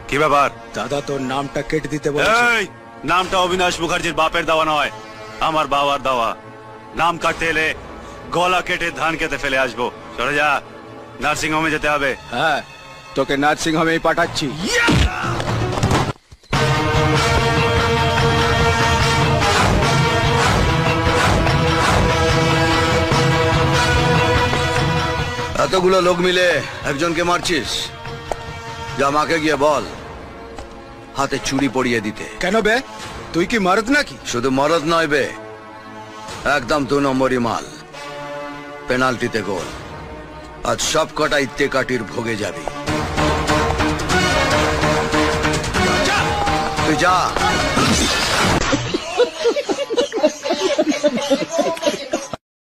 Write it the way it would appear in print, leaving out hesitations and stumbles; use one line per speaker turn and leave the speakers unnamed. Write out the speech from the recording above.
কি ব্যাপার?
দাদা তোর নামটা কেটে দিতে বলেছে।
এই নামটা অবিনাশ মুখার্জির বাপের দেওয়া নয়, আমার বাবার দেওয়া। নাম কাটতে এলে গলা কেটে ধান খেতে ফেলে আসবো। চলে যা, নার্সিং হোমে যেতে হবে।
হ্যাঁ, তোকে নার্সিং হোমেই পাঠাচ্ছি।
এতগুলো লোক মিলে একজনকে মারছিস? যা মাকে গিয়ে বল হাতে চুড়ি পরিয়ে দিতে।
কেন বে, তুই কি মরদ নাকি?
শুধু মরদ নয় বে, একদম 2 নম্বরই মাল। পেনাল্টিতে গোল। আজ সব কটা ইত্তে কাটির ভোগে যাবি। তুই যা।